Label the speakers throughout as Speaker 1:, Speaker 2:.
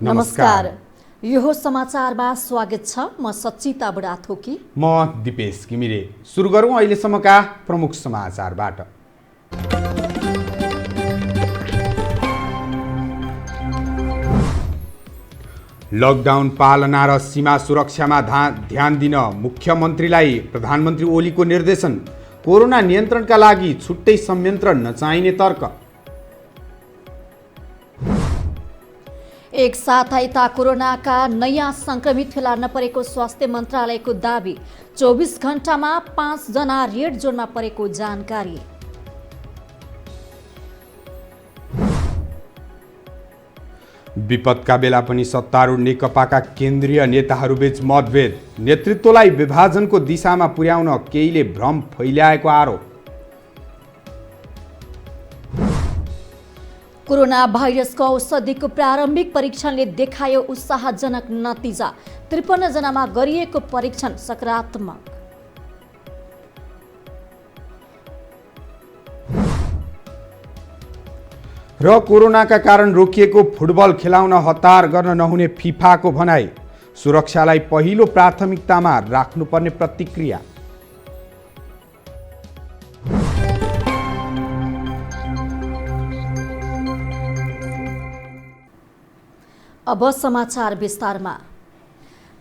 Speaker 1: नमस्कार। यो समाचारमा स्वागत छ। म सचिता बुढाथोकी।
Speaker 2: म दिपेश घिमिरे। सुरु गरौँ अहिलेसम्मका प्रमुख समाचारबाट। लकडाउन पालना र सीमा सुरक्षामा ध्यान दिन मुख्यमन्त्रीलाई प्रधानमन्त्री ओलीको निर्देशन। कोरोना नियन्त्रणका लागि छुट्टै संयन्त्र नचाहिने तर्क।
Speaker 1: एक साथ यता कोरोनाका नयाँ संक्रमित फेला नपरेको स्वास्थ्य मन्त्रालयको दाबी। 24 घण्टामा 5 जना रेड जोनमा परेको जानकारी।
Speaker 2: विपदका बेला पनि सत्तारूढ नेकपाका केन्द्रीय नेताहरूबीच मतभेद। नेतृत्वलाई विभाजनको दिशामा पुर्याउन केहीले भ्रम फैल्याएको आरोप।
Speaker 1: कोरोना भाइरसको औषधिको प्रारम्भिक परीक्षणले देखायो उत्साहजनक नतिजा। 53 जनामा गरिएको परीक्षण सकारात्मक।
Speaker 2: र कोरोनाका कारण रोकिएको फुटबल खेलाउन हतार गर्न नहुने फिफाको भनाई। सुरक्षालाई पहिलो प्राथमिकतामा राख्नुपर्ने प्रतिक्रिया।
Speaker 1: अब समाचार विस्तारमा।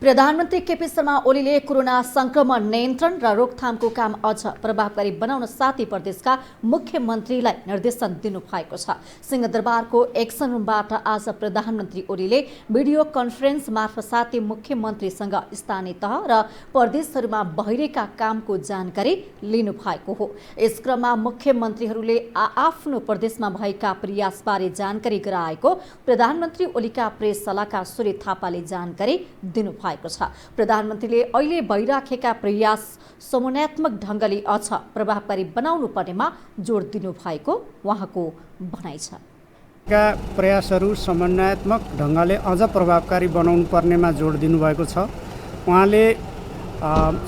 Speaker 1: प्रधानमन्त्री केपी शर्मा ओलीले कोरोना संक्रमण नियन्त्रण र रोकथामको काम अझ प्रभावकारी बनाउन साथै प्रदेशका मुख्यमन्त्रीलाई निर्देशन दिनुभएको छ। सिंहदरबारको एक्सन रुमबाट आज प्रधानमन्त्री ओलीले भिडियो कन्फरेन्स मार्फत साथै मुख्यमन्त्रीसँग स्थानीय तह र प्रदेशहरूमा भइरहेका कामको जानकारी लिनुभएको हो। यस क्रममा मुख्यमन्त्रीहरूले आफ्नो प्रदेशमा भएका प्रयासबारे जानकारी गराएको प्रधानमन्त्री ओलीका प्रेस सल्लाहकार सूर्य थापाले जानकारी दिनुभएको छ। प्रधानमन्त्रीले अहिले भइराखेका प्रयास समन्वयात्मक ढङ्गले अझ प्रभावकारी बनाउनु पर्नेमा जोड दिनुभएको उहाँको भनाइ छ।
Speaker 3: प्रयासहरू समन्वयात्मक ढङ्गले अझ प्रभावकारी बनाउनु पर्नेमा जोड दिनुभएको छ। उहाँले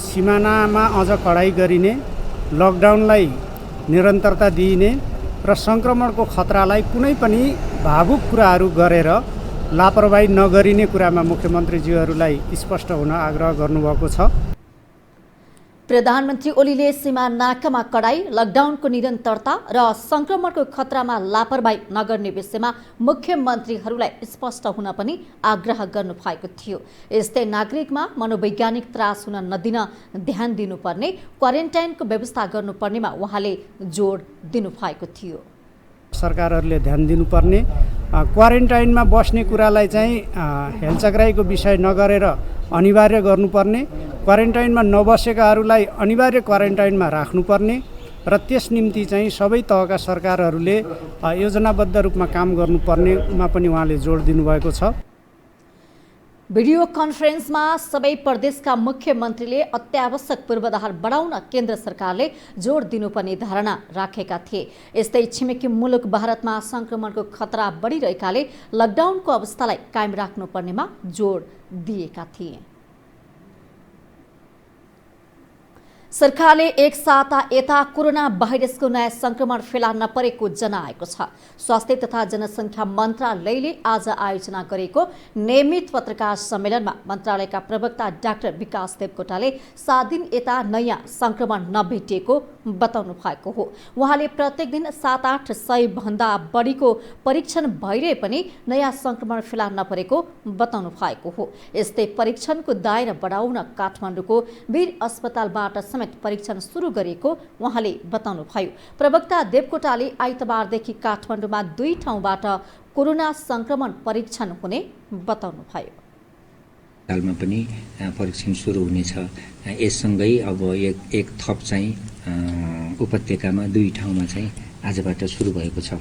Speaker 3: सिमानामा अझ कडाइ गरिने, लकडाउनलाई निरन्तरता दिइने र सङ्क्रमणको खतरालाई कुनै पनि भावुक कुराहरू गरेर लापरवाही नगरिने कुरामा मुख्यमन्त्रीज्यूहरूलाई स्पष्ट हुन आग्रह गर्नुभएको छ।
Speaker 1: प्रधानमन्त्री ओलीले सीमा नाकामा कडाई, लकडाउनको निरन्तरता र सङ्क्रमणको खतरामा लापरवाही नगर्ने विषयमा मुख्यमन्त्रीहरूलाई स्पष्ट हुन पनि आग्रह गर्नुभएको थियो। यस्तै नागरिकमा मनोवैज्ञानिक त्रास हुन नदिन ध्यान दिनुपर्ने, क्वारेन्टाइनको व्यवस्था गर्नुपर्नेमा उहाँले जोड दिनुभएको थियो।
Speaker 3: सरकारहरूले ध्यान दिनुपर्ने, क्वारेन्टाइनमा बस्ने कुरालाई चाहिँ हेलचक्राइको विषय नगरेर अनिवार्य गर्नुपर्ने, क्वारेन्टाइनमा नबसेकाहरूलाई अनिवार्य क्वारेन्टाइनमा राख्नुपर्ने र त्यस निम्ति चाहिँ सबै तहका सरकारहरूले योजनाबद्ध रूपमा काम गर्नुपर्नेमा पनि उहाँले जोड दिनुभएको छ।
Speaker 1: भिडियो कन्फरेन्समा सबै प्रदेशका मुख्यमन्त्रीले अत्यावश्यक पूर्वाधार बढाउन केन्द्र सरकारले जोड दिनुपर्ने धारणा राखेका थिए। यस्तै छिमेकी मुलुक भारतमा सङ्क्रमणको खतरा बढिरहेकाले लकडाउनको अवस्थालाई कायम राख्नुपर्नेमा जोड दिएका थिए। सरकारले एक साता यता कोरोना भाइरसको नयाँ संक्रमण फेला नपरेको जनाएको छ। स्वास्थ्य तथा जनसङ्ख्या मन्त्रालयले आज आयोजना गरेको नियमित पत्रकार सम्मेलनमा मन्त्रालयका प्रवक्ता डाक्टर विकास देवकोटाले 7 दिन यता नयाँ संक्रमण नभेटिएको बताउनु भएको हो। उहाँले प्रत्येक दिन 700-800 भन्दा बढीको परीक्षण भइरहे पनि नयाँ संक्रमण फेला नपरेको बताउनु भएको हो। यस्तै परीक्षणको दायरा बढाउन काठमाडौँको वीर अस्पतालबाट परीक्षण सुरु गरेको उहाँले बताउनुभयो। प्रवक्ता देवकोटाले आइतबारदेखि काठमाडौँमा 2 ठाउँबाट कोरोना संक्रमण परीक्षण हुने बताउनुभयो।
Speaker 4: हालमा पनि परीक्षण सुरु हुनेछ। यससँगै अब एक थप चाहिँ उपत्यकामा 2 ठाउँमा चाहिँ आजबाट सुरु भएको छ।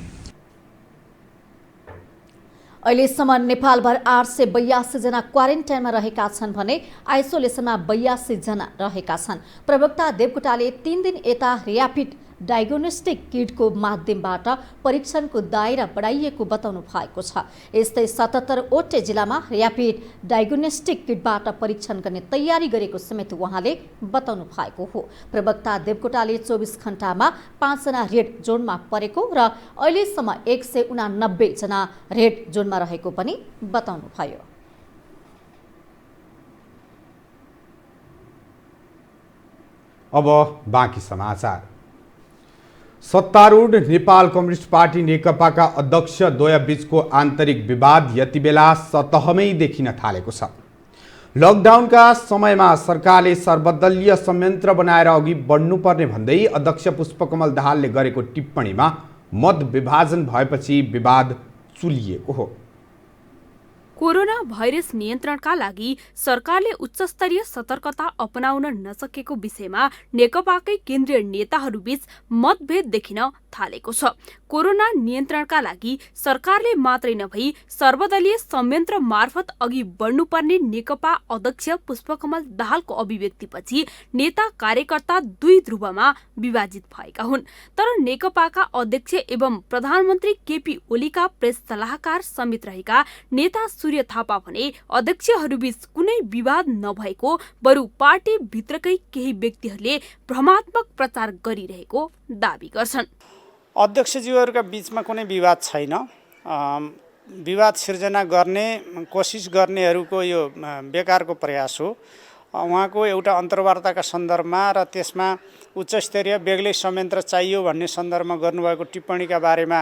Speaker 1: अहिलेसम्म नेपालभर 882 जना क्वारेन्टाइनमा रहेका छन् भने आइसोलेसनमा 82 जना रहेका छन्। प्रवक्ता देवकोटाले 3 दिन यता र्यापिड डायग्नोस्टिक किटको माध्यमबाट परीक्षणको दायरा बढाइएको बताउनु भएको छ। यस्तै 77वटै जिल्लामा र्यापिड डायग्नोस्टिक किटबाट परीक्षण गर्ने तयारी गरेको समेत उहाँले बताउनु भएको हो। प्रवक्ता देवकोटाले 24 घण्टामा 5 जना रेड जोनमा परेको र अहिलेसम्म 189 जना रेड जोनमा रहेको पनि बताउनुभयो।
Speaker 2: अब बाँकी समाचार। सत्तारूढ नेपाल कम्युनिस्ट पार्टी नेकपाका अध्यक्ष द्वयबीचको आन्तरिक विवाद यति बेला सतहमै देखिन थालेको छ। लकडाउनका समयमा सरकारले सर्वदलीय संयन्त्र बनाएर अघि बढ्नुपर्ने भन्दै अध्यक्ष पुष्पकमल दाहालले गरेको टिप्पणीमा मत विभाजन भएपछि विवाद चुलिएको हो।
Speaker 5: कोरोना भाइरस नियन्त्रणका लागि सरकारले उच्चस्तरीय सतर्कता अपनाउन नसकेको विषयमा नेकपाकै केन्द्रीय नेताहरूबीच मतभेद देखिन थालेको छ। कोरोना नियन्त्रणका लागि सरकारले मात्रै नभई सर्वदलीय संयन्त्र मार्फत अघि बढ्नुपर्ने नेकपा अध्यक्ष पुष्पकमल दाहालको अभिव्यक्तिपछि नेता कार्यकर्ता दुई ध्रुवमा विभाजित भएका हुन्। तर नेकपाका अध्यक्ष एवं प्रधानमन्त्री केपी ओलीका प्रेस सल्लाहकार समेत रहेका नेता सूर्य थापा भने अध्यक्षहरूबीच कुनै विवाद नभएको, बरु पार्टी भित्रकै केही व्यक्तिहरूले भ्रमात्मक प्रचार गरिरहेको दावी गर्छन्।
Speaker 3: अध्यक्षज्यूहरूका बीचमा कुनै विवाद छैन। विवाद सिर्जना गर्ने कोसिस गर्नेहरूको यो बेकारको प्रयास हो। उहाँको एउटा अन्तर्वार्ताका सन्दर्भमा र त्यसमा उच्चस्तरीय बेग्लै संयन्त्र चाहियो भन्ने सन्दर्भमा गर्नुभएको टिप्पणीका बारेमा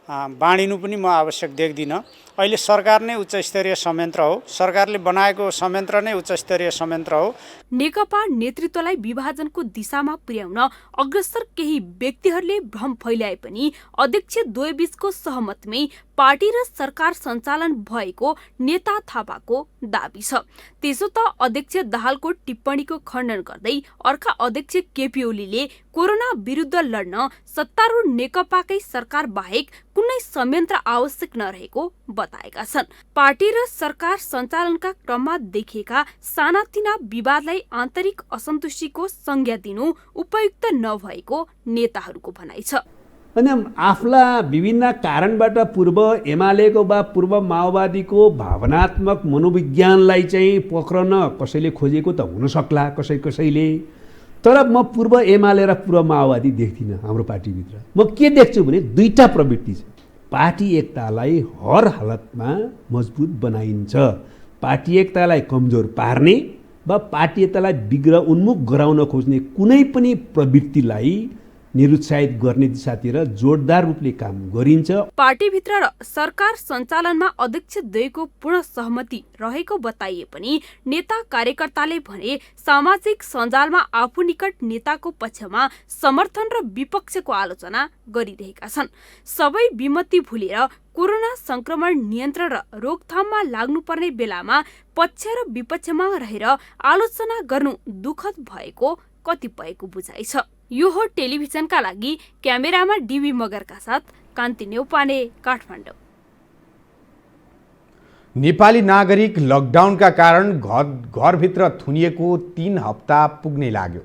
Speaker 3: बाँडिनु पनि म आवश्यक देख्दिनँ। अहिले सरकार नै उच्चस्तरीय संयन्त्र हो, सरकारले बनाएको संयन्त्र नै उच्चस्तरीय संयन्त्र हो।
Speaker 5: नेकपा नेतृत्वलाई विभाजनको दिशामा पुर्याउन अग्रसर केही व्यक्तिहरूले भ्रम फैल्याए पनि अध्यक्ष द्वयबीचको सहमतिमै पार्टी र सरकार सञ्चालन भएको नेता थापाको दावी छ। त्यसो त अध्यक्ष दाहालको टिप्पणीको खण्डन गर्दै अर्का अध्यक्ष केपी ओलीले कोरोना विरुद्ध लड्न सत्तारूढ नेकपाकै सरकार बाहेक कुनै संयन्त्र आवश्यक नरहेको बताएका छन्। पार्टी र सरकार सञ्चालनका क्रममा देखिएका सानातिना विवादलाई आन्तरिक असन्तुष्टिको संज्ञा दिनु उपयुक्त नभएको नेताहरूको भनाइ छ।
Speaker 6: अनि आफूलाई विभिन्न कारणबाट पूर्व एमालेको वा पूर्व माओवादीको भावनात्मक मनोविज्ञानलाई चाहिँ पक्रन कसैले खोजेको त हुन सक्ला कसैले, तर म पूर्व एमाले र पूर्व माओवादी देख्दिनँ। हाम्रो पार्टीभित्र म के देख्छु भने दुईटा प्रवृत्ति छ। पार्टी एकतालाई हर हालतमा मजबुत बनाइन्छ। पार्टी एकतालाई कमजोर पार्ने वा पार्टी एकतालाई बिग्र उन्मुख गराउन खोज्ने कुनै पनि प्रवृत्तिलाई निरुत्साहित गर्ने दिशातिर जोरदार रूपले काम गरिन्छ।
Speaker 5: पार्टीभित्र र सरकार सञ्चालनमा अध्यक्ष द्वयको पूर्ण सहमति रहेको बताइए पनि नेता कार्यकर्ताले भने सामाजिक सञ्जालमा आफू निकट नेताको पक्षमा समर्थन र विपक्षको आलोचना गरिरहेका छन्। सबै विमति भुलेर कोरोना संक्रमण नियन्त्रण र रोकथाममा लाग्नुपर्ने बेलामा पक्ष र विपक्षमा रहेर आलोचना गर्नु दुःखद भएको कतिपयको बुझाइ छ। यो हो टेलिभिजनका लागि क्यामेरामा डीबी मगरका साथ कान्ति नेउपाने, काठमाडौँ।
Speaker 2: नेपाली नागरिक लकडाउनका कारण घरभित्र थुनिएको 3 हप्ता पुग्नै लाग्यो।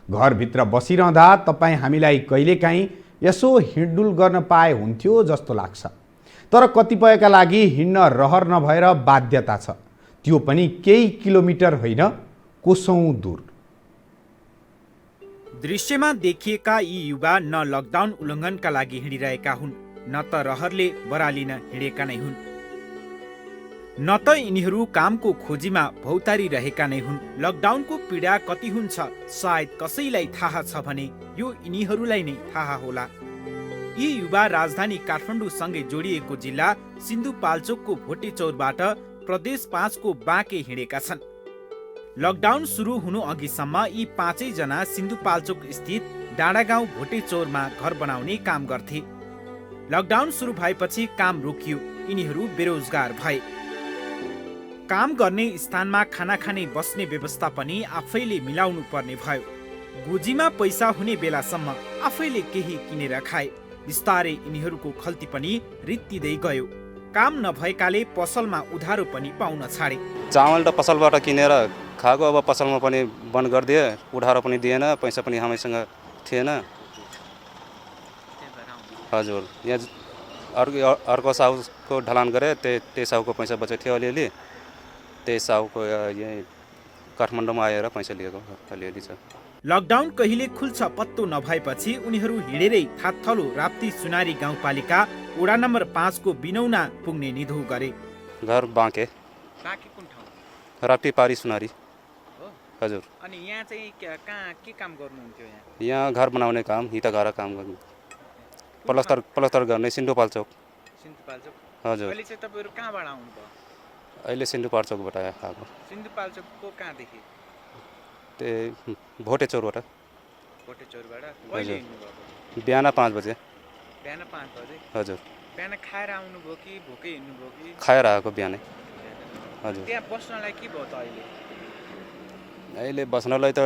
Speaker 2: घरभित्र बसिरहँदा तपाईँ हामीलाई कहिलेकाहीँ यसो हिँडडुल गर्न पाए हुन्थ्यो जस्तो लाग्छ। तर कतिपयका लागि हिँड्न रहर नभएर बाध्यता छ, त्यो पनि केही किलोमिटर होइन, कोसौँ दूर।
Speaker 7: दृश्यमा देखिएका यी युवा न लकडाउन उल्लङ्घनका लागि हिँडिरहेका हुन्, न त रहरले बरालिन हिँडेका नै हुन्, न त यिनीहरू कामको खोजीमा भौतारी रहेका नै हुन्। लकडाउनको पीडा कति हुन्छ सायद कसैलाई थाहा छ भने यो यिनीहरूलाई नै थाहा होला। यी युवा राजधानी काठमाडौँसँगै जोडिएको जिल्ला सिन्धुपाल्चोकको भोटेचौरबाट प्रदेश 5 को बाँके हिँडेका छन्। लकडाउन सुरु हुनु अघिसम्म यी 5 जना सिन्धुपाल्चोक स्थित डाँडागाउँ भोटेचौरमा घर बनाउने काम गर्थे। लकडाउन सुरु भएपछि काम रोकियो, यिनीहरू बेरोजगार भए। काम गर्ने स्थानमा खाना खाने बस्ने व्यवस्था पनि आफैले मिलाउनु पर्ने भयो। गोजीमा पैसा हुने बेलासम्म आफैले केही किनेर खाए। बिस्तारै यिनीहरूको खल्ती पनि रित्तिँदै गयो। काम नभएकाले पसलमा उधारो पनि पाउन छाडे।
Speaker 8: चामल त पसलबाट किनेर खाएको, अब पसलमा पनि बन्द गरिदिए, उधारो पनि दिएन, पैसा पनि हामीसँग थिएन। हजुर यहाँ अर्को साहुको ढलान गरे त्यही साहुको पैसा बचेको थियो अलिअलि त्यही साहुको यहीँ काठमाडौँमा आएर पैसा लिएको अलिअलि छ।
Speaker 7: लकडाउन कहिले खुल्छ पत्तो नभएपछि उनीहरू हिँडेरै थाथलो राप्ती सुनारी गाउँपालिका वडा नम्बर 5 को बिनौना पुग्ने निधो गरे।
Speaker 8: घर बाँके
Speaker 9: कुन ठाउँ?
Speaker 8: राप्ती पारी सुनारी। हजुर।
Speaker 9: अनि यहाँ चाहिँ कहाँ के काम गर्नुहुन्थ्यो?
Speaker 8: यहाँ घर बनाउने काम, हितगारा काम गर्नु, प्लस्तर गर्ने सिन्धुपाल्चोक।
Speaker 9: सिन्धुपाल्चोक।
Speaker 8: हजुर।
Speaker 9: अहिले चाहिँ तपाईहरु कहाँबाट आउनुभयो?
Speaker 8: अहिले सिन्धुपाल्चोकबाट आएको।
Speaker 9: सिन्धुपाल्चोकको कहाँदेखि?
Speaker 8: त्यही भोटेचौरबाट।
Speaker 9: भोटेचौरबाट कहिले हिँड्नुभयो?
Speaker 8: बिहान 5 बजे।
Speaker 9: बिहान 5 बजे?
Speaker 8: हजुर।
Speaker 9: बिहान खाएर आउनुभयो कि भोकै हिँड्नुभयो कि?
Speaker 8: खाएर आएको बिहानै। हजुर।
Speaker 9: त्यहाँ बस्नलाई के भयो त अहिले?
Speaker 8: अहिले बस्नलाई त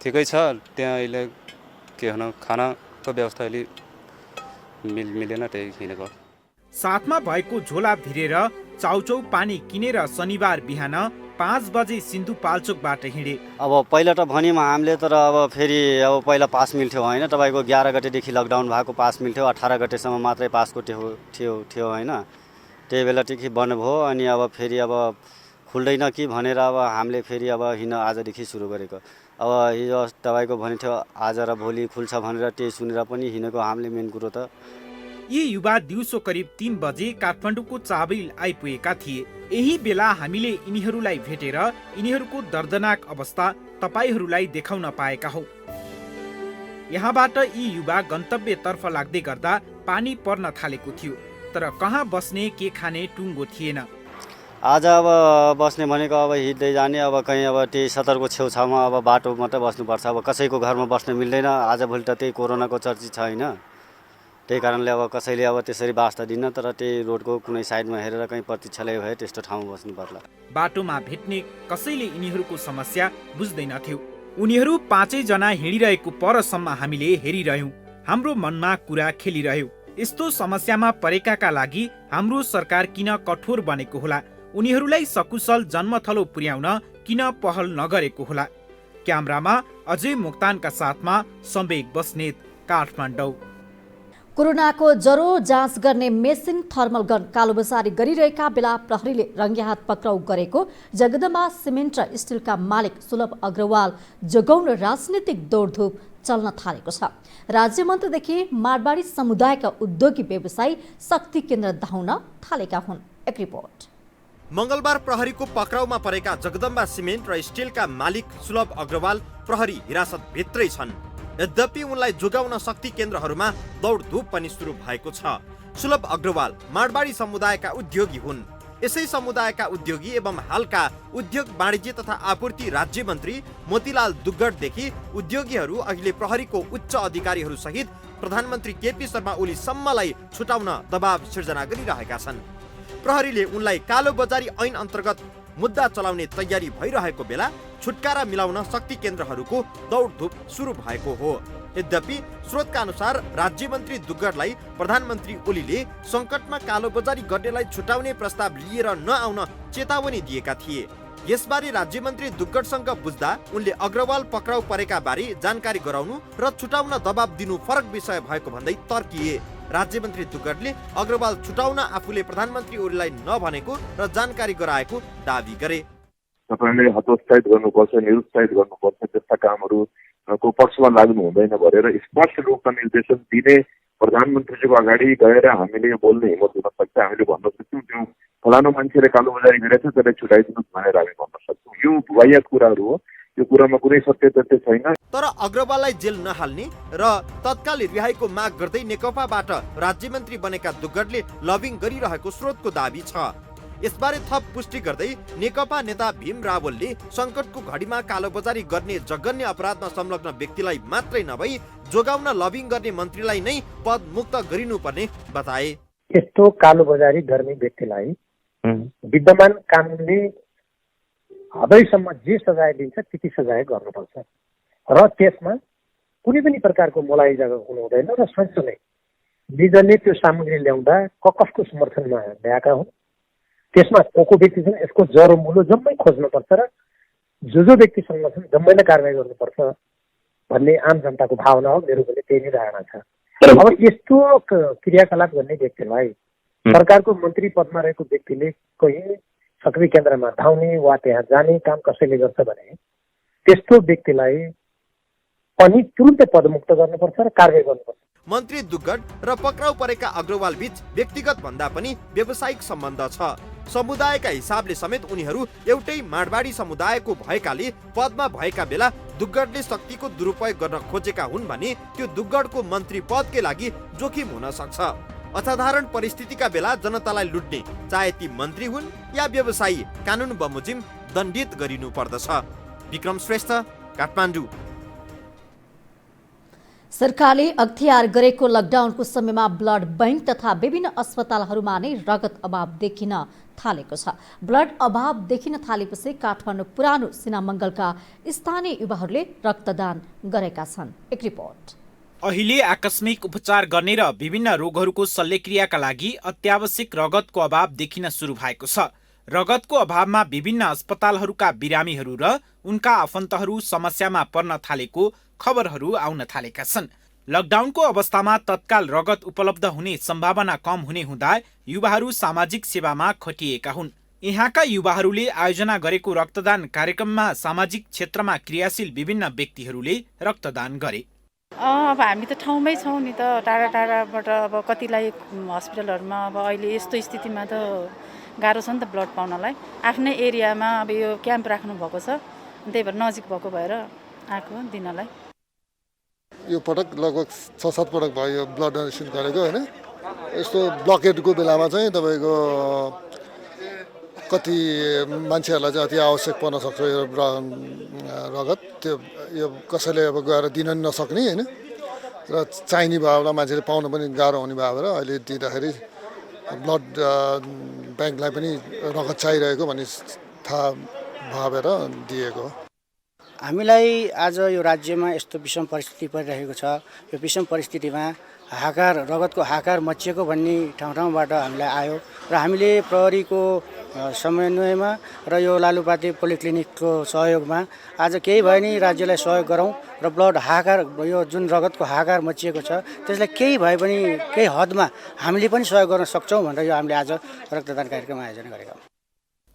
Speaker 8: ठिकै छ, त्यहाँ अहिले के भनौँ खानाको व्यवस्था अहिले मिलेन, त्यही किनेको।
Speaker 7: साथमा भएको झोला भिरेर चाउचाउ पानी किनेर शनिबार बिहान 5 बजे सिन्धुपाल्चोकबाट हिँडे।
Speaker 10: अब पहिला त भन्यौँ हामीले, तर अब फेरि अब पहिला पास मिल्थ्यो होइन, तपाईँको 11 गतेदेखि लकडाउन भएको पास मिल्थ्यो, 18 गतेसम्म मात्रै पासको थियो होइन, त्यही बेलादेखि बन्द भयो। अनि अब फेरि अब खुल्दैन कि भनेर अब हामीले फेरि अब हिँड्न आजदेखि सुरु गरेको। अब हिजो तपाईँको भनेको थियो आज र भोलि खुल्छ भनेर, त्यही सुनेर पनि हिँडेको हामीले। मेन कुरो त
Speaker 7: यी युवा दिउँसो करिब 3 बजे काठमाडौँको चाबैल आइपुगेका थिए। यही बेला हामीले यिनीहरूलाई भेटेर यिनीहरूको दर्दनाक अवस्था तपाईहरूलाई देखाउन पाएका हौ। यहाँबाट यी युवा गन्तव्यतर्फ लाग्दै गर्दा पानी पर्न थालेको थियो, तर कहाँ बस्ने के खाने टुङ्गो थिएन।
Speaker 10: आज अब बस्ने भनेको अब हिँड्दै जाने, अब कहीँ अब त्यही सतरको छेउछाउमा अब बाटो मात्रै बस्नुपर्छ। अब कसैको घरमा बस्न मिल्दैन, आजभोलि त त्यही कोरोनाको चर्चित छ होइन, त्यही कारणले अब कसैले अब त्यसरी वास्ता दिन्न, तर त्यही रोडको कुनै साइडमा हेरेर कहीँ प्रतीक्षालय भए त्यस्तो ठाउँमा बस्नु पर्ला।
Speaker 7: बाटोमा भेट्ने कसैले यिनीहरूको समस्या बुझ्दैनथ्यो। उनीहरू 5 जना हिँडिरहेको परसम्म हामीले हेरिरह्यौँ, हाम्रो मनमा कुरा खेलिरह्यो। यस्तो समस्यामा परेकाका लागि हाम्रो सरकार किन कठोर बनेको होला? उनीहरूलाई सकुशल जन्मथलो पुर्याउन किन पहल नगरेको होला? क्यामेरामा अजय मोक्तानका साथमा सम्वेक बस्नेत, काठमाडौँ।
Speaker 1: कोरोनाको जरो जाँच गर्ने मेसिन थर्मल गन कालोबजारी गरिरहेका बेला प्रहरीले रङ्गेहात पक्राउ गरेको जगदम्बा सिमेन्ट र स्टिलका मालिक सुलभ अग्रवाल जोगाउन राजनीतिक दौडधुप चल्न थालेको छ। राज्य मन्त्रीदेखि मारवाडी समुदायका उद्योगी व्यवसायी शक्ति केन्द्र धाउन थालेका हुन्। एक रिपोर्ट।
Speaker 11: मंगलबार प्रहरीको पक्राउमा परेका जगदम्बा सिमेन्ट र स्टिलका मालिक सुलभ अग्रवाल प्रहरी हिरासत भित्रै छन्। यद्यपि उनलाई जोगाउन शक्ति केन्द्रहरूमा दौडधुप पनि सुरु भएको छ। सुलभ अग्रवाल मारवाडी समुदायका उद्योगी हुन्। यसै समुदायका उद्योगी एवं हालका उद्योग वाणिज्य तथा आपूर्ति राज्य मन्त्री मोतीलाल दुग्गडदेखि उद्योगीहरू अहिले प्रहरीको उच्च अधिकारीहरू सहित प्रधानमन्त्री केपी शर्मा ओली सम्मलाई छुटाउन दबाव सिर्जना गरिरहेका छन्। प्रहरीले उनलाई कालो बजारी ऐन अन्तर्गत मुद्दा चलाउने तयारी भइरहेको बेला छुटकारा मिलाउन शक्ति केन्द्रहरूको दौडधुप सुरु भएको हो। यद्यपि स्रोतका अनुसार राज्य मन्त्री दुग्गडलाई प्रधानमन्त्री ओलीले संकटमा कालोबजारी गर्नेलाई छुटाउने प्रस्ताव लिएर नआउन चेतावनी दिएका थिए। यसबारे राज्य मन्त्री दुग्गडसँग बुझ्दा उनले अग्रवाल पक्राउ परेका बारे जानकारी गराउनु र छुटाउन दबाब दिनु फरक विषय भएको भन्दै तर्किए। राज्य मन्त्री दुग्गडले अग्रवाल छुटाउन आफूले प्रधानमन्त्री ओलीलाई नभनेको र जानकारी गराएको दावी गरे।
Speaker 12: तपाईले हतोत्साहित गर्नुपर्छ, निरुत्साहित गर्नुपर्छ, त्यस्ता कामहरूको पक्षमा लाग्नु हुँदैन भनेर स्पष्ट रूपमा निर्देशन दिने प्रधानमन्त्रीजीको अगाडि गएर हामीले बोल्ने हिम्मत हुन सक्छ। हामीले भन्न सक्छौँ त्यो फलानु मान्छेले कालोबजारी गरेछ त्यसलाई छुटाइदिनुहोस् भनेर हामी भन्न सक्छौँ। यो वायत कुराहरू हो, यो कुरामा कुनै सत्य तथ्य छैन।
Speaker 11: तर अग्रवाललाई जेल नहाल्ने र तत्काल रिहाईको माग गर्दै नेकपाबाट राज्य मन्त्री बनेका दुग्गडले लबिङ गरिरहेको स्रोतको दावी छ। यसबारे थप पुष्टि गर्दै नेकपा नेता भीम रावलले संकटको घडीमा कालोबजारी गर्ने जघन्य अपराधमा संलग्न व्यक्तिलाई मात्रै नभई जोगाउन लबिङ गर्ने मन्त्रीलाई नै पद मुक्त गरिनुपर्ने बताए।
Speaker 13: यस्तो कालोबजारी गर्ने व्यक्तिलाई विद्यमान कानुनले हदैसम्म जे सजाय दिन्छ त्यति सजाय गर्नुपर्छ र त्यसमा कुनै पनि प्रकारको मोलाइजा हुनु हुँदैन र सँगसँगै निजले त्यो सामग्री ल्याउँदा कसको समर्थनमा ल्याएका हुन्, त्यसमा को व्यक्ति छन्, यसको जरो मूलो जम्मै खोज्नुपर्छ र जो व्यक्तिसँग छन् जम्मैलाई कारवाही गर्नुपर्छ भन्ने आम जनताको भावना हो। मेरो पनि त्यही नै धारणा छ। अब यस्तो क्रियाकलाप गर्ने व्यक्तिलाई सरकारको मन्त्री पदमा रहेको व्यक्तिले कहीँ सक्रिय केन्द्रमा धाउने वा त्यहाँ जाने काम कसैले गर्छ भने त्यस्तो व्यक्तिलाई पनि तुरुन्तै पदमुक्त गर्नुपर्छ र कारबाही गर्नुपर्छ।
Speaker 11: मन्त्री दुग्गड र पक्राउ परेका अग्रवाल बीच व्यक्तिगत भन्दा पनि व्यावसायिक सम्बन्ध छ। समुदायका हिसाबले समेत उनीहरू एउटै माडवाडी समुदायको भएकाले पदमा भएका बेला दुग्गडले शक्तिको दुरुपयोग गर्न खोजेका हुन् भने त्यो दुग्गडको मन्त्री पदकै लागि जोखिम हुन सक्छ। असाधारण परिस्थितिका बेला जनतालाई लुट्ने चाहे ती मन्त्री हुन् या व्यवसायी कानुन बमोजिम दण्डित गरिनु पर्दछ। विक्रम श्रेष्ठ, काठमाडौँ।
Speaker 1: सरकारले अख्तियार गरेको लकडाउनको समयमा ब्लड बैंक तथा विभिन्न अस्पतालहरूमा नै रगत अभाव देखिन थालेको छ। ब्लड अभाव देखिन थालेपछि काठमाडौँ पुरानो सिनामङ्गलका स्थानीय युवाहरूले रक्तदान गरेका छन्। एक रिपोर्ट।
Speaker 7: अहिले आकस्मिक उपचार गर्ने र विभिन्न रोगहरूको शल्यक्रियाका लागि अत्यावश्यक रगतको अभाव देखिन सुरु भएको छ। रगतको अभावमा विभिन्न अस्पतालहरूका बिरामीहरू र उनका आफन्तहरू समस्यामा पर्न थालेको खबरहरू आउन थालेका छन्। लकडाउनको अवस्थामा तत्काल रगत उपलब्ध हुने सम्भावना कम हुने हुँदा युवाहरू सामाजिक सेवामा खटिएका हुन्। यहाँका युवाहरूले आयोजना गरेको रक्तदान कार्यक्रममा सामाजिक क्षेत्रमा क्रियाशील विभिन्न व्यक्तिहरूले रक्तदान गरे।
Speaker 14: अब हामी त ठाउँमै छौँ नि त, टाढा टाढाबाट अब कतिलाई हस्पिटलहरूमा अब अहिले यस्तो स्थितिमा त गाह्रो छ नि त ब्लड पाउनलाई। आफ्नै एरियामा अब यो क्याम्प राख्नु भएको छ, त्यही भएर नजिक भएको भएर आएको दिनलाई।
Speaker 15: यो पटक लगभग 6-7 पटक भयो यो ब्लड डोनेसन गरेको होइन। यस्तो ब्लकेटको बेलामा चाहिँ तपाईँको कति मान्छेहरूलाई चाहिँ अति आवश्यक पर्न सक्छ यो रगत। त्यो यो कसैले अब गएर दिन नि नसक्ने होइन र चाहिने भएर मान्छेले पाउन पनि गाह्रो हुने भएर अहिले दिँदाखेरि ब्लड ब्याङ्कलाई पनि रगत चाहिरहेको भन्ने थाहा भएर दिएको।
Speaker 16: हामीलाई आज यो राज्यमा यस्तो विषम परिस्थिति परिरहेको छ। यो विषम परिस्थितिमा हाहाकार, रगतको हाहाकार मचिएको भन्ने ठाउँ ठाउँबाट हामीलाई आयो र हामीले प्रहरीको समन्वयमा र यो लालुपाते पोलिक्लिनिकको सहयोगमा आज केही भयो नि राज्यलाई सहयोग गरौँ र ब्लड हाहाकार, यो जुन रगतको हाहाकार मचिएको छ त्यसलाई केही भए पनि केही हदमा हामीले पनि सहयोग गर्न सक्छौँ भनेर यो हामीले आज रक्तदान कार्यक्रम आयोजना गरेका हौँ।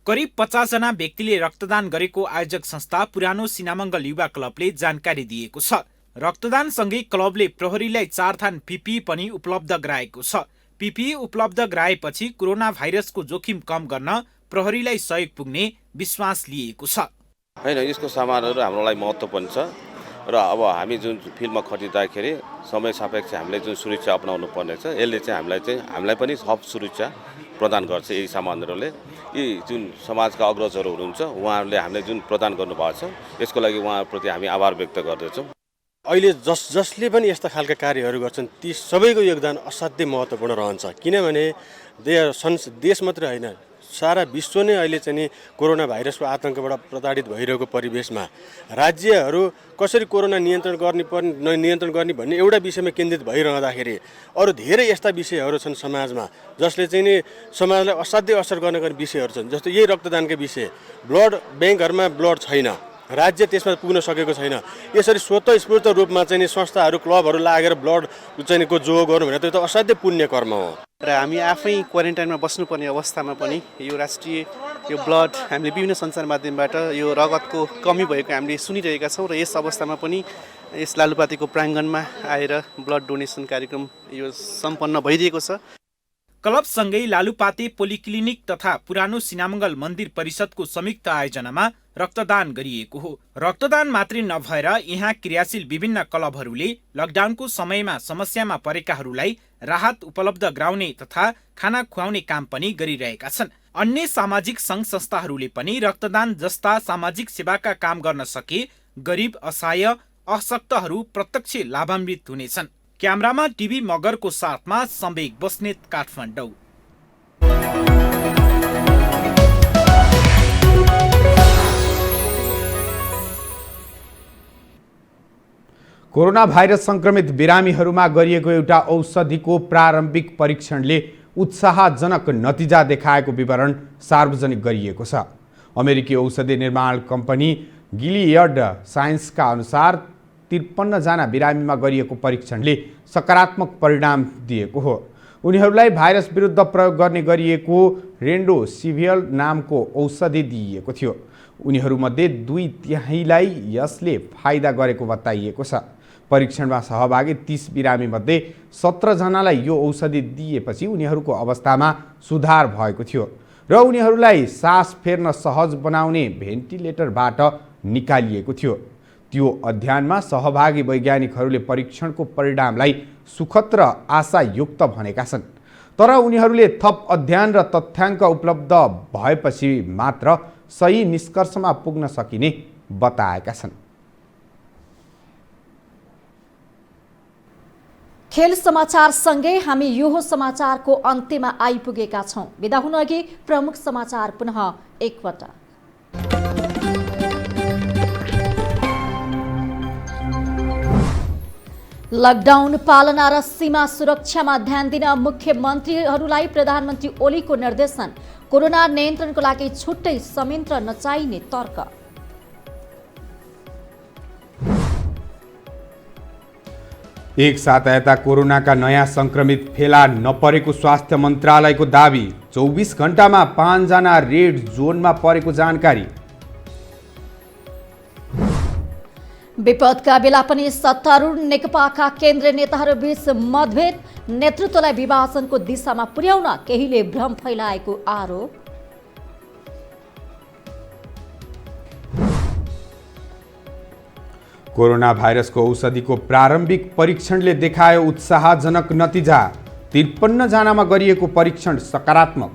Speaker 7: करिब 50 जना व्यक्तिले रक्तदान गरेको आयोजक संस्था पुरानो सिनामङ्गल युवा क्लबले जानकारी दिएको छ। रक्तदानसँगै क्लबले प्रहरीलाई 4 थान पिपिई पनि उपलब्ध गराएको छ। पिपिई उपलब्ध गराएपछि कोरोना भाइरसको जोखिम कम गर्न प्रहरीलाई सहयोग पुग्ने विश्वास लिएको छ।
Speaker 17: हैन, यसको सामानहरू हाम्रो लागि महत्त्वपूर्ण छ र अब हामी जुन फिल्डमा खटिँदाखेरि समय सापेक्ष हामीले जुन सुरक्षा अपनाउनु पर्ने छ, यसले चाहिँ हामीलाई पनि थप सुरक्षा प्रदान गर्छ। यी सामानहरूले यी जुन समाजका अग्रजहरू हुनुहुन्छ उहाँहरूले हामीले जुन प्रदान गर्नुभएको छ यसको लागि उहाँप्रति हामी आभार व्यक्त गर्दछौँ।
Speaker 18: अहिले जसले पनि यस्ता खालका कार्यहरू गर्छन् ती सबैको योगदान असाध्यै महत्त्वपूर्ण रहन्छ। किनभने देश मात्रै होइन, सारा विश्व नै अहिले चाहिँ नि कोरोना भाइरसको आतङ्कबाट प्रताडित भइरहेको परिवेशमा राज्यहरू कसरी कोरोना नियन्त्रण गर्ने भन्ने एउटा विषयमा केन्द्रित भइरहँदाखेरि अरू धेरै यस्ता विषयहरू छन् समाजमा जसले चाहिँ नि समाजलाई असाध्यै असर गर्ने विषयहरू छन्। जस्तो यही रक्तदानकै विषय, ब्लड ब्याङ्कहरूमा ब्लड छैन, राज्य त्यसमा पुग्न सकेको छैन। यसरी स्वतःस्फूर्त रूपमा चाहिँ नि संस्थाहरू क्लबहरू लागेर ब्लड चाहिँ को जो गर्नु भने त्यो त असाध्यै पुण्य कर्म हो।
Speaker 19: र हामी आफै क्वारेन्टाइनमा बस्नुपर्ने अवस्थामा पनि यो राष्ट्रिय यो ब्लड हामीले विभिन्न सञ्चार माध्यमबाट यो रगतको कमी भएको हामीले सुनिरहेका छौँ र यस अवस्थामा पनि यस लालुपातेको प्राङ्गणमा आएर ब्लड डोनेसन कार्यक्रम यो सम्पन्न भइदिएको छ।
Speaker 7: क्लबसँगै लालुपाते पोलिक्लिनिक तथा पुरानो सिनामङ्गल मन्दिर परिषदको संयुक्त आयोजनामा रक्तदान गरिएको हो। रक्तदान मात्रै नभएर यहाँ क्रियाशील विभिन्न क्लबहरूले लकडाउनको समयमा समस्यामा परेकाहरूलाई राहत उपलब्ध गराउने तथा खाना खुवाउने काम पनि गरिरहेका छन्। अन्य सामाजिक सङ्घ संस्थाहरूले पनि रक्तदान जस्ता सामाजिक सेवाका काम गर्न सके गरिब, असहाय, अशक्तहरू प्रत्यक्ष लाभान्वित हुनेछन्। क्यामेरामा टिभी मगरको साथमा सम्वेक बस्नेत, काठमाडौँ।
Speaker 2: कोरोना भाइरस संक्रमित बिरामीहरूमा गरिएको एउटा औषधिको प्रारम्भिक परीक्षणले उत्साहजनक नतिजा देखाएको विवरण सार्वजनिक गरिएको छ। अमेरिकी औषधि निर्माण कम्पनी गिलियड साइन्सका अनुसार 53 जना बिरामीमा गरिएको परीक्षणले सकारात्मक परिणाम दिएको हो। उनीहरूलाई भाइरस विरुद्ध प्रयोग गर्ने गरिएको रेमडेसिभिर नामको औषधि दिइएको थियो। उनीहरूमध्ये 2/3 यसले फाइदा गरेको बताइएको छ। परीक्षणमा सहभागी 30 बिरामीमध्ये 17 जनालाई यो औषधि दिएपछि उनीहरूको अवस्थामा सुधार भएको थियो र उनीहरूलाई सास फेर्न सहज बनाउने भेन्टिलेटरबाट निकालिएको थियो। त्यो अध्ययनमा सहभागी वैज्ञानिकहरूले परीक्षणको परिणामलाई सुखद र आशायुक्त भनेका छन्, तर उनीहरूले थप अध्ययन र तथ्याङ्क उपलब्ध भएपछि मात्र सही निष्कर्षमा पुग्न सकिने बताएका छन्।
Speaker 1: खेल समाचार सँगै हामी यो समाचारको अन्त्यमा आइपुगेका छौं। बिदा हुन अघि प्रमुख समाचार पुनः एकपटक। लकडाउन पालना र सीमा सुरक्षामा ध्यान दिन मुख्यमन्त्रीहरूलाई प्रधानमन्त्री ओलीको निर्देशन। कोरोना नियन्त्रणको लागि छुट्टै संयन्त्र नचाहिने तर्क।
Speaker 2: एक साता यता कोरोनाका नयाँ संक्रमित फेला नपरेको स्वास्थ्य मन्त्रालयको दावी। 24 घण्टामा 5 जना रेड जोनमा परेको जानकारी।
Speaker 1: विपदका बेला पनि सत्तारूढ नेकपाका केन्द्रीय नेताहरूबीच मतभेद। नेतृत्वलाई विभाजनको दिशामा पुर्याउन केहीले भ्रम फैलाएको आरोप।
Speaker 2: कोरोना भाइरसको औषधिको प्रारम्भिक परीक्षणले देखायो उत्साहजनक नतिजा। 53 जनामा गरिएको परीक्षण सकारात्मक।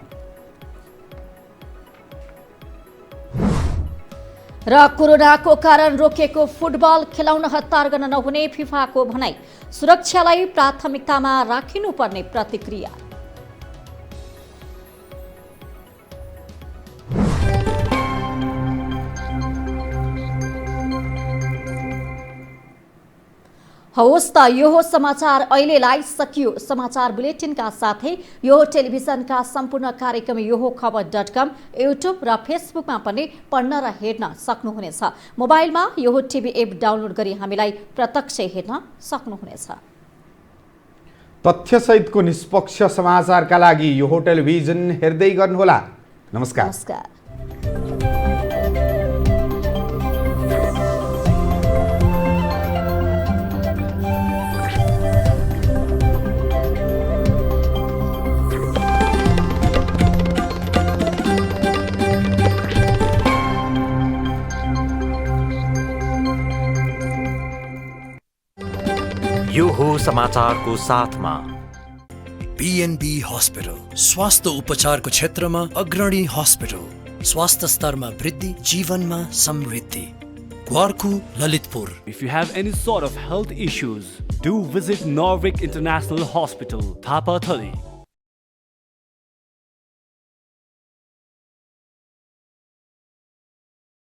Speaker 1: र कोरोनाको कारण रोकिएको फुटबल खेलाउन हतार गर्न नहुने फिफाको भनाई। सुरक्षालाई प्राथमिकतामा राखिनुपर्ने प्रतिक्रिया। हवस् त यो हो समाचार अहिलेलाई सकियो। समाचार बुलेटिनका साथै यो टेलिभिजनका सम्पूर्ण कार्यक्रम यो हो खबर.com, युट्युब र फेसबुकमा पनि पढ्न र हेर्न सक्नुहुनेछ। मोबाइलमा यो हो टिभी एप डाउनलोड गरी हामीलाई प्रत्यक्ष हेर्न सक्नुहुनेछ।
Speaker 2: तथ्यसहितको निष्पक्ष समाचारका लागि यो हो टेलिभिजन हेर्दै गर्नुहोला। नमस्कार।
Speaker 20: यो हो समाचारको साथमा
Speaker 21: BNB हस्पिटल, स्वास्थ्य उपचारको क्षेत्रमा अग्रणी हस्पिटल। स्वास्थ्य स्तरमा वृद्धि, जीवनमा समृद्धि। Gwarku, Lalitpur.
Speaker 22: If you have any sort of health issues, do visit Norvik International Hospital, Thapa Thali.